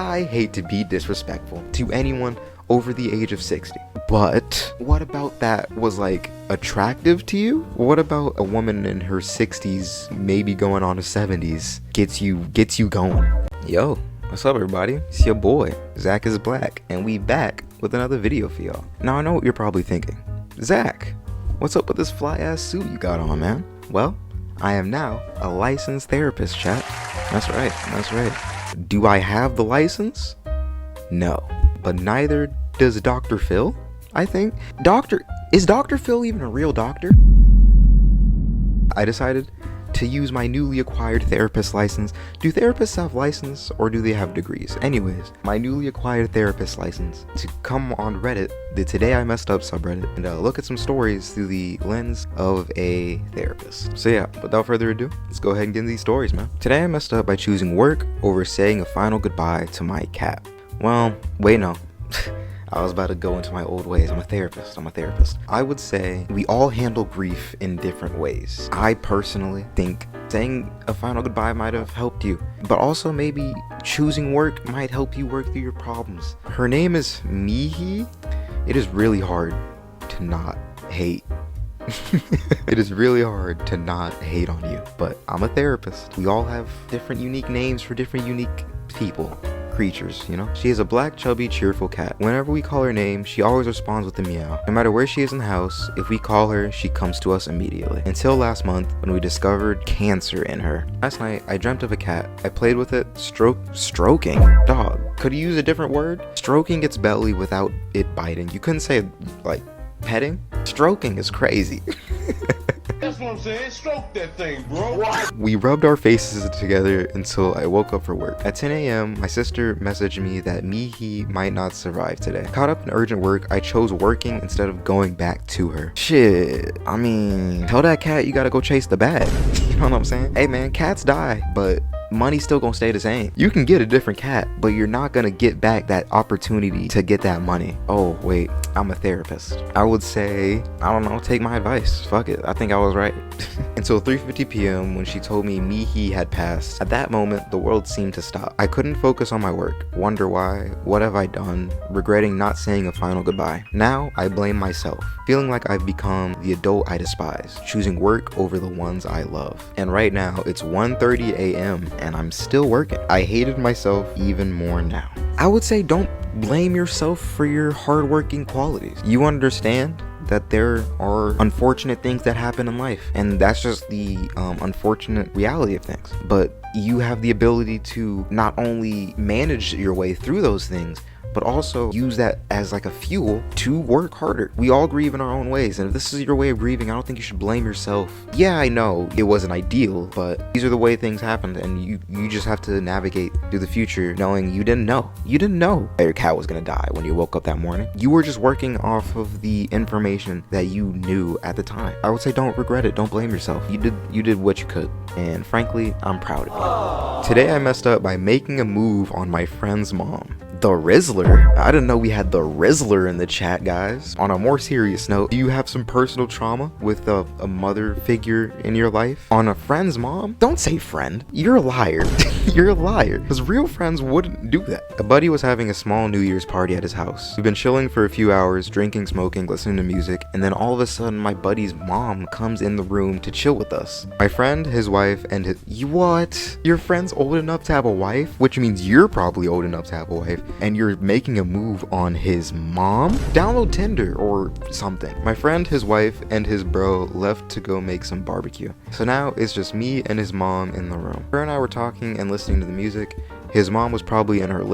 I hate to be disrespectful to anyone over the age of 60, but what about that was like attractive to you? What about a woman in her 60s, maybe going on to 70s, gets you going? Yo, what's up everybody? It's your boy, Zach is Black, and we back with another video for y'all. Now I know what you're probably thinking. Zach, what's up with this fly ass suit you got on, man? Well, I am now a licensed therapist, chat. That's right. Do I have the license? No, but neither does Dr. Phil, I think. Is Dr. Phil even a real doctor? I decided to use my newly acquired therapist license. Do therapists have license or do they have degrees? Anyways, my newly acquired therapist license to come on Reddit, the Today I Messed Up subreddit, and look at some stories through the lens of a therapist. So yeah, without further ado, let's go ahead and get into these stories, man. Today I messed up by choosing work over saying a final goodbye to my cat. Well, wait, no. I was about to go into my old ways. I'm a therapist. I would say we all handle grief in different ways. I personally think saying a final goodbye might have helped you, but also maybe choosing work might help you work through your problems. Her name is Mihi. It is really hard to not hate. It is really hard to not hate on you, but I'm a therapist. We all have different unique names for different unique people. Creatures, you know? She is a black, chubby, cheerful cat. Whenever we call her name, she always responds with a meow. No matter where she is in the house, if we call her, she comes to us immediately. Until last month, when we discovered cancer in her. Last night, I dreamt of a cat. I played with it, stroking? Dog. Could you use a different word? Stroking its belly without it biting. You couldn't say, like, petting? Stroking is crazy. That's what I'm saying. Stroke that thing, bro. We rubbed our faces together until I woke up for work. At 10 a.m., my sister messaged me that Mihi might not survive today. Caught up in urgent work, I chose working instead of going back to her. Shit, I mean, tell that cat you gotta go chase the bag. You know what I'm saying? Hey man, cats die, but money's still gonna stay the same. You can get a different cat, but you're not gonna get back that opportunity to get that money. Oh wait, I'm a therapist. I would say, I don't know, take my advice. Fuck it, I think I was right. Until 3:50 p.m. when she told me Mihi had passed. At that moment, the world seemed to stop. I couldn't focus on my work. Wonder why? What have I done? Regretting not saying a final goodbye. Now, I blame myself. Feeling like I've become the adult I despise. Choosing work over the ones I love. And right now, it's 1:30 a.m. and I'm still working. I hated myself even more now. I would say don't blame yourself for your hardworking qualities. You understand that there are unfortunate things that happen in life, and that's just the unfortunate reality of things. But you have the ability to not only manage your way through those things, but also use that as like a fuel to work harder. We all grieve in our own ways, and if this is your way of grieving, I don't think you should blame yourself. Yeah, I know it wasn't ideal, but these are the way things happened, and you just have to navigate through the future knowing you didn't know that your cat was gonna die when you woke up that morning. You were just working off of the information that you knew at the time. I would say don't regret it, don't blame yourself. You did what you could, and frankly, I'm proud of you. Today I messed up by making a move on my friend's mom. The Rizzler? I didn't know we had the Rizzler in the chat, guys. On a more serious note, do you have some personal trauma with a mother figure in your life? On a friend's mom? Don't say friend. You're a liar. You're a liar. Because real friends wouldn't do that. A buddy was having a small New Year's party at his house. We've been chilling for a few hours, drinking, smoking, listening to music, and then all of a sudden my buddy's mom comes in the room to chill with us. My friend, his wife, and his... What? Your friend's old enough to have a wife? Which means you're probably old enough to have a wife. And you're making a move on his mom? Download Tinder or something. My friend, his wife, and his bro left to go make some barbecue. So now it's just me and his mom in the room. Her and I were talking and listening to the music. His mom was probably in her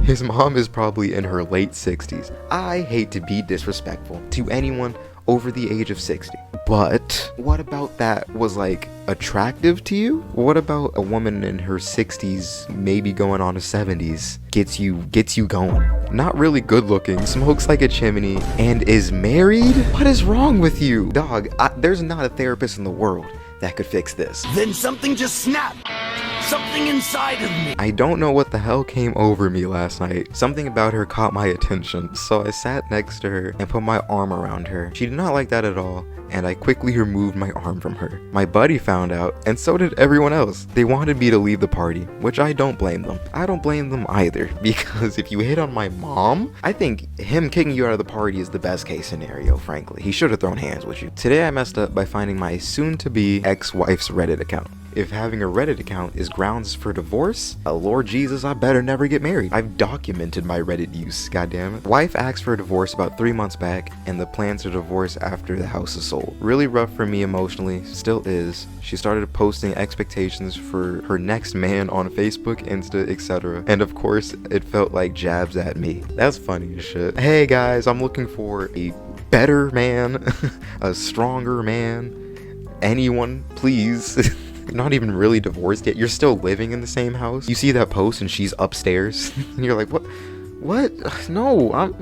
His mom is probably in her late 60s. I hate to be disrespectful to anyone over the age of 60, but what about that was like attractive to you? What about a woman in her 60s, maybe going on to 70s, gets you going? Not really good looking, smokes like a chimney, and is married? What is wrong with you? Dog, there's not a therapist in the world that could fix this. Then something just snapped. something inside of me. I don't know what the hell came over me last night. Something about her caught my attention, so I sat next to her and put my arm around her. She did not like that at all, and I quickly removed my arm from her. My buddy found out, and so did everyone else. They wanted me to leave the party, which I don't blame them. I don't blame them either, because if you hit on my mom, I think him kicking you out of the party is the best case scenario, frankly. He should have thrown hands with you. Today I messed up by finding my soon-to-be ex-wife's Reddit account. If having a Reddit account is grounds for divorce, Lord Jesus, I better never get married. I've documented my Reddit use, goddammit. Wife asked for a divorce about 3 months back, and the plans to divorce after the house is sold. Really rough for me emotionally, still is. She started posting expectations for her next man on Facebook, Insta, etc. And of course, it felt like jabs at me. That's funny as shit. Hey guys, I'm looking for a better man, a stronger man. Anyone, please. You're not even really divorced yet. You're still living in the same house. You see that post and she's upstairs. And you're like, what? What? No, I'm...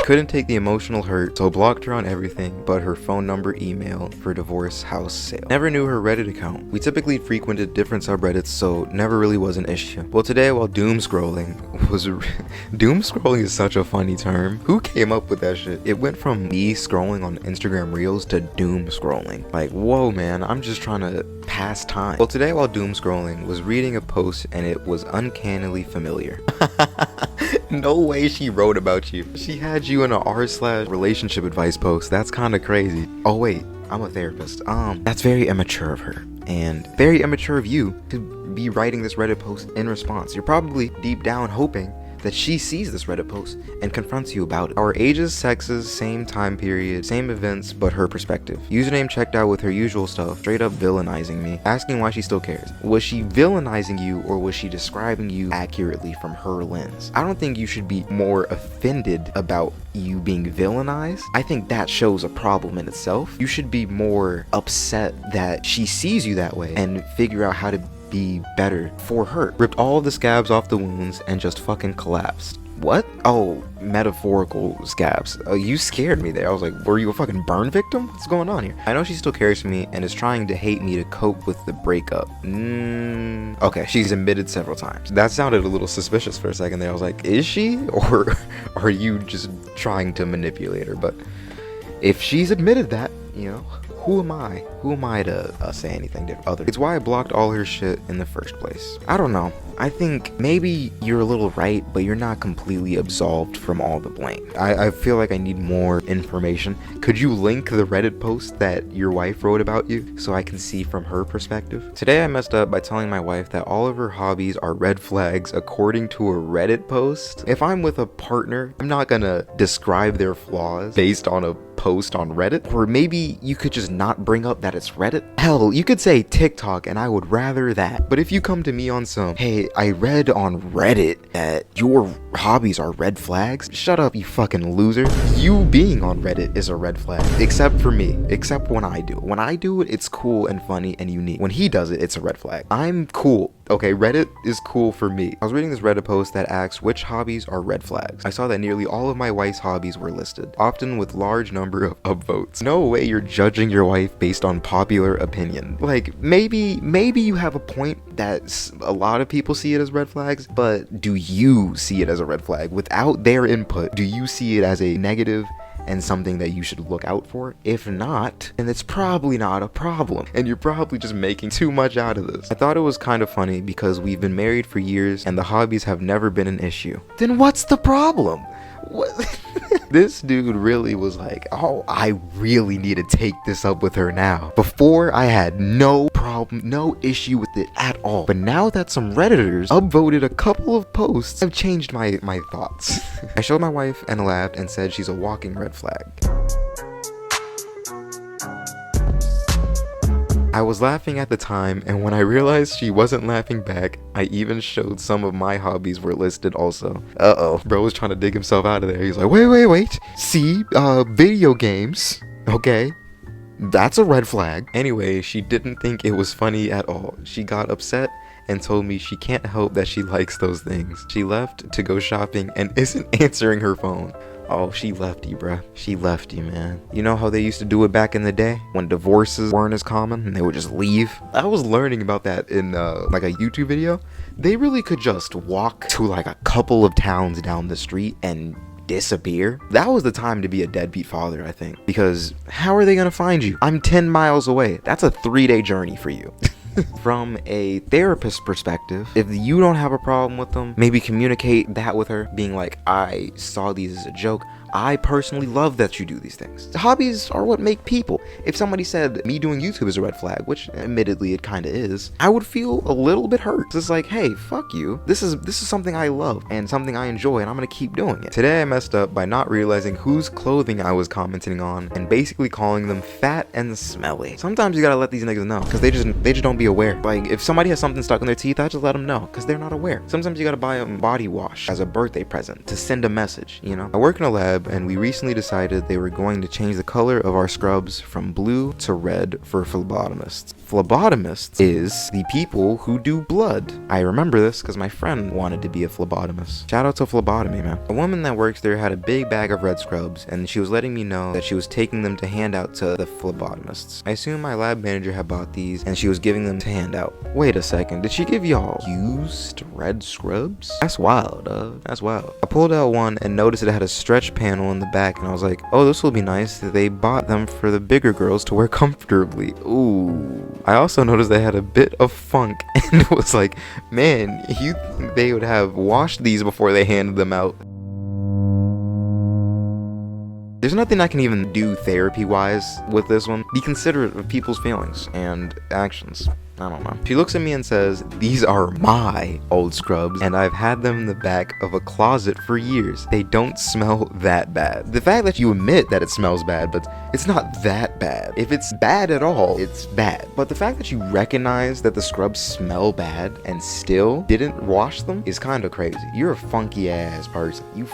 Couldn't take the emotional hurt, so blocked her on everything but her phone number, email for divorce, house sale. Never knew her Reddit account. We typically frequented different subreddits, so never really was an issue. Well, today while doom scrolling doom scrolling is such a funny term. Who came up with that shit? It went from me scrolling on Instagram Reels to doom scrolling. Like, whoa man, I'm just trying to pass time. Well, today while doom scrolling was reading a post and it was uncannily familiar. No way she wrote about you. She had you in a r/relationship advice post. That's kind of crazy. Oh wait, I'm a therapist. That's very immature of her. And very immature of you to be writing this Reddit post in response. You're probably deep down hoping that she sees this Reddit post and confronts you about it. Our ages, sexes, same time period, same events, but her perspective. Username checked out with her usual stuff, straight up villainizing me, asking why she still cares. Was she villainizing you or was she describing you accurately from her lens? I don't think you should be more offended about you being villainized. I think that shows a problem in itself. You should be more upset that she sees you that way and figure out how to be better for her. Ripped all of the scabs off the wounds and just fucking collapsed. What? Oh, metaphorical scabs. Oh, you scared me there. I was like, were you a fucking burn victim? What's going on here? I know she still cares for me and is trying to hate me to cope with the breakup. Okay, she's admitted several times. That sounded a little suspicious for a second there. I was like, is she? Or are you just trying to manipulate her? But if she's admitted that, you know, who am I? Who am I to say anything other? It's why I blocked all her shit in the first place. I don't know. I think maybe you're a little right, but you're not completely absolved from all the blame. I feel like I need more information. Could you link the Reddit post that your wife wrote about you so I can see from her perspective? Today I messed up by telling my wife that all of her hobbies are red flags according to a Reddit post. If I'm with a partner, I'm not gonna describe their flaws based on a post on Reddit. Or maybe you could just not bring up that it's Reddit. Hell, you could say TikTok and I would rather that. But if you come to me on some, hey, I read on Reddit that your hobbies are red flags, shut up, you fucking loser. You being on Reddit is a red flag. Except for me. Except when I do it. When I do it, it's cool and funny and unique. When he does it, it's a red flag. I'm cool. Okay, Reddit is cool for me. I was reading this Reddit post that asks which hobbies are red flags. I saw that nearly all of my wife's hobbies were listed, often with large number of upvotes. No way you're judging your wife based on popular opinion. Like, maybe you have a point that a lot of people see it as red flags, but do you see it as a red flag? Without their input, do you see it as a negative and something that you should look out for? If not, then it's probably not a problem, and you're probably just making too much out of this. I thought it was kind of funny because we've been married for years and the hobbies have never been an issue. Then what's the problem? What? This dude really was like, oh, I really need to take this up with her now. Before, I had no problem, no issue with it at all. But now that some Redditors upvoted a couple of posts, I've changed my thoughts. I showed my wife and laughed and said she's a walking red flag. I was laughing at the time, and when I realized she wasn't laughing back, I even showed some of my hobbies were listed also. Uh-oh. Bro was trying to dig himself out of there. He's like, wait. See, video games. Okay. That's a red flag. Anyway, she didn't think it was funny at all. She got upset and told me she can't help that she likes those things. She left to go shopping and isn't answering her phone. Oh, she left you, bruh. She left you, man. You know how they used to do it back in the day when divorces weren't as common and they would just leave? I was learning about that in like a YouTube video. They really could just walk to like a couple of towns down the street and disappear. That was the time to be a deadbeat father, I think, because how are they gonna find you? I'm 10 miles away. That's a 3-day journey for you. From a therapist perspective, if you don't have a problem with them, maybe communicate that with her, being like, I saw these as a joke. I personally love that you do these things. Hobbies are what make people. If somebody said me doing YouTube is a red flag, which admittedly it kind of is, I would feel a little bit hurt. It's like, hey, fuck you. This is something I love and something I enjoy, and I'm gonna keep doing it. Today I messed up by not realizing whose clothing I was commenting on and basically calling them fat and smelly. Sometimes you gotta let these niggas know, because they just don't be aware. Like, if somebody has something stuck in their teeth, I just let them know, because they're not aware. Sometimes you gotta buy them body wash as a birthday present to send a message, you know? I work in a lab, and we recently decided they were going to change the color of our scrubs from blue to red for phlebotomists. Phlebotomists is the people who do blood. I remember this because my friend wanted to be a phlebotomist. Shout out to phlebotomy, man. A woman that works there had a big bag of red scrubs, and she was letting me know that she was taking them to hand out to the phlebotomists. I assume my lab manager had bought these, and she was giving them to hand out. Wait a second, did she give y'all used red scrubs? That's wild, that's wild. I pulled out one and noticed it had a stretch panel in the back, and I was like, oh, this will be nice. They bought them for the bigger girls to wear comfortably. Ooh. I also noticed they had a bit of funk, and it was like, man, you think they would have washed these before they handed them out? There's nothing I can even do therapy-wise with this one. Be considerate of people's feelings and actions. I don't know. She looks at me and says, these are my old scrubs, and I've had them in the back of a closet for years. They don't smell that bad. The fact that you admit that it smells bad, but it's not that bad. If it's bad at all, it's bad. But the fact that you recognize that the scrubs smell bad and still didn't wash them is kind of crazy. You're a funky ass person. You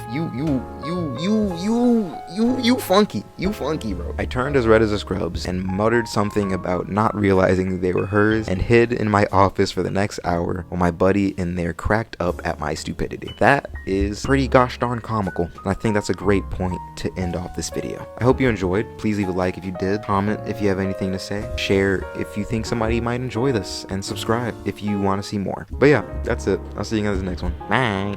funky. You funky, bro. I turned as red as the scrubs and muttered something about not realizing they were hers and hid in my office for the next hour while my buddy in there cracked up at my stupidity. That is pretty gosh darn comical, and I think that's a great point to end off this video. I hope you enjoyed. Please leave a like if you did, comment if you have anything to say, share if you think somebody might enjoy this, and subscribe if you want to see more. But yeah, that's it. I'll see you guys in the next one. Bye.